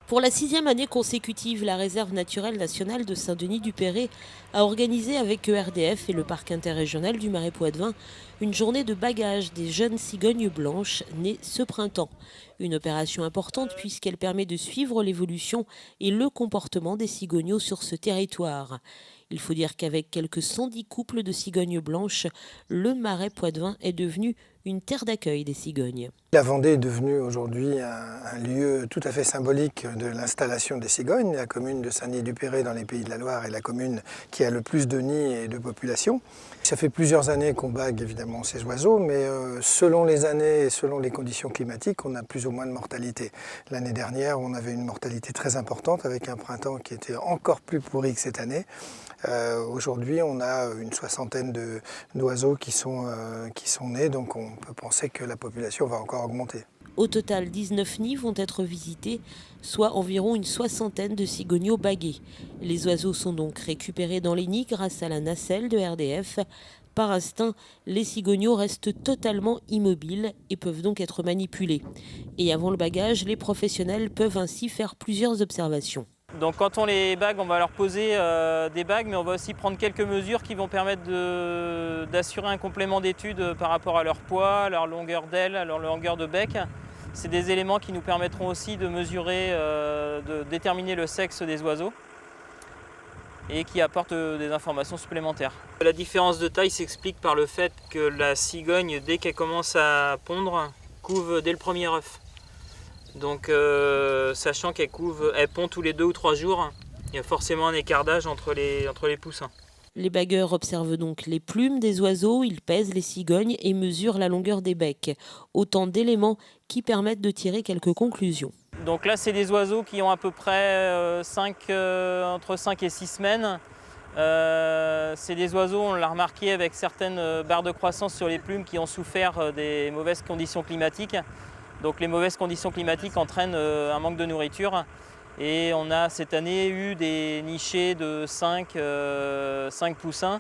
Pour la 6e année consécutive, la réserve naturelle nationale de Saint-Denis-du-Perret a organisé avec ERDF et le parc interrégional du Marais Poitevin une journée de bagage des jeunes cigognes blanches nées ce printemps. Une opération importante puisqu'elle permet de suivre l'évolution et le comportement des cigogneaux sur ce territoire. Il faut dire qu'avec quelques 110 couples de cigognes blanches, le Marais Poitevin est devenu une terre d'accueil des cigognes. La Vendée est devenue aujourd'hui un lieu tout à fait symbolique de l'installation des cigognes. La commune de Saint-Denis-du-Perret dans les Pays de la Loire est la commune qui a le plus de nids et de population. Ça fait plusieurs années qu'on bague évidemment ces oiseaux, mais selon les années et selon les conditions climatiques, on a plus ou moins de mortalité. L'année dernière, on avait une mortalité très importante avec un printemps qui était encore plus pourri que cette année. Aujourd'hui, on a une soixantaine d'oiseaux qui sont nés, donc on peut penser que la population va encore augmenter. Au total, 19 nids vont être visités, soit environ une soixantaine de cigogneaux bagués. Les oiseaux sont donc récupérés dans les nids grâce à la nacelle de RDF. Par instinct, les cigogneaux restent totalement immobiles et peuvent donc être manipulés. Et avant le bagage, les professionnels peuvent ainsi faire plusieurs observations. Donc quand on les bague, on va leur poser des bagues, mais on va aussi prendre quelques mesures qui vont permettre d'assurer un complément d'étude par rapport à leur poids, à leur longueur d'aile, à leur longueur de bec. C'est des éléments qui nous permettront aussi de mesurer, de déterminer le sexe des oiseaux et qui apportent des informations supplémentaires. La différence de taille s'explique par le fait que la cigogne, dès qu'elle commence à pondre, couve dès le premier œuf. Donc sachant qu'elle pond tous les 2 ou 3 jours, il y a forcément un écartage entre les poussins. Les bagueurs observent donc les plumes des oiseaux, ils pèsent les cigognes et mesurent la longueur des becs. Autant d'éléments qui permettent de tirer quelques conclusions. Donc là, c'est des oiseaux qui ont à peu près entre 5 et 6 semaines. C'est des oiseaux, on l'a remarqué, avec certaines barres de croissance sur les plumes qui ont souffert des mauvaises conditions climatiques. Donc les mauvaises conditions climatiques entraînent un manque de nourriture. Et on a cette année eu des nichés de 5 poussins.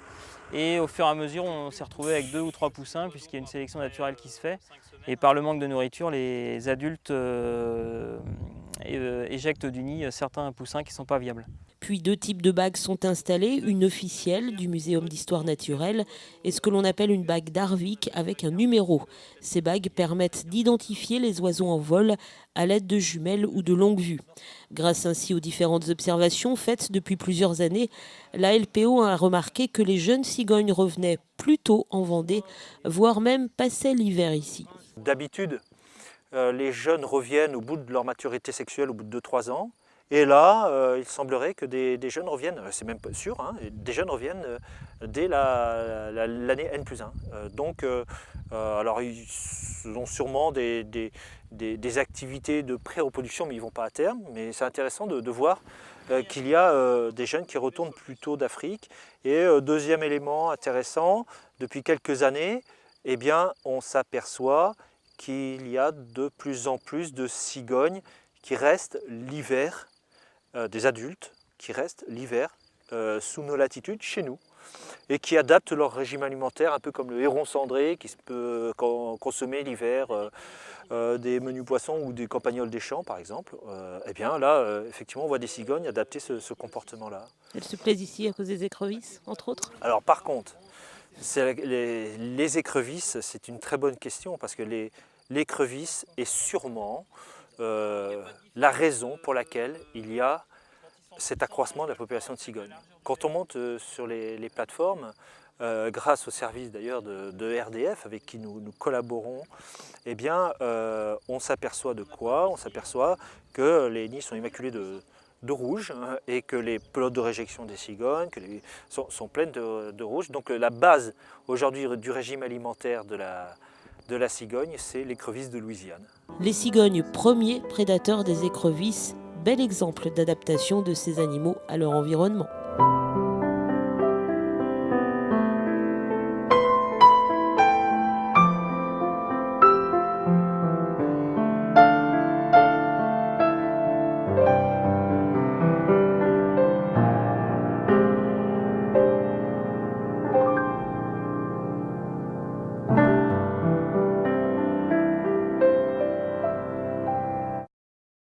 Et au fur et à mesure, on s'est retrouvé avec 2 ou 3 poussins, puisqu'il y a une sélection naturelle qui se fait. Et par le manque de nourriture, les adultes éjectent du nid certains poussins qui ne sont pas viables. Puis 2 types de bagues sont installées, une officielle du Muséum d'histoire naturelle et ce que l'on appelle une bague d'Arvik avec un numéro. Ces bagues permettent d'identifier les oiseaux en vol à l'aide de jumelles ou de longue vue. Grâce ainsi aux différentes observations faites depuis plusieurs années, la LPO a remarqué que les jeunes cigognes revenaient plus tôt en Vendée, voire même passaient l'hiver ici. D'habitude, les jeunes reviennent au bout de leur maturité sexuelle, au bout de 2-3 ans. Et là, il semblerait que des jeunes reviennent, c'est même pas sûr, hein, des jeunes reviennent dès l'année N+1. Alors ils ont sûrement des activités de pré-reproduction, mais ils ne vont pas à terme. Mais c'est intéressant de voir qu'il y a des jeunes qui retournent plutôt d'Afrique. Et deuxième élément intéressant, depuis quelques années, eh bien, on s'aperçoit qu'il y a de plus en plus de cigognes qui restent l'hiver, des adultes qui restent l'hiver sous nos latitudes, chez nous, et qui adaptent leur régime alimentaire, un peu comme le héron cendré qui peut consommer l'hiver des menus poissons ou des campagnols des champs, par exemple. Eh bien là, effectivement, on voit des cigognes adapter ce comportement-là. Elles se plaisent ici à cause des écrevisses, entre autres? Alors par contre, les écrevisses, c'est une très bonne question, parce que l'écrevisse est sûrement la raison pour laquelle il y a cet accroissement de la population de cigognes. Quand on monte sur les plateformes, grâce au service d'ailleurs de RDF avec qui nous collaborons, eh bien, on s'aperçoit de quoi? On s'aperçoit que les nids sont immaculés de rouge, hein, et que les pelotes de réjection des cigognes sont pleines de rouge. Donc la base aujourd'hui du régime alimentaire de la cigogne, c'est l'écrevisse de Louisiane. Les cigognes, premiers prédateurs des écrevisses, bel exemple d'adaptation de ces animaux à leur environnement.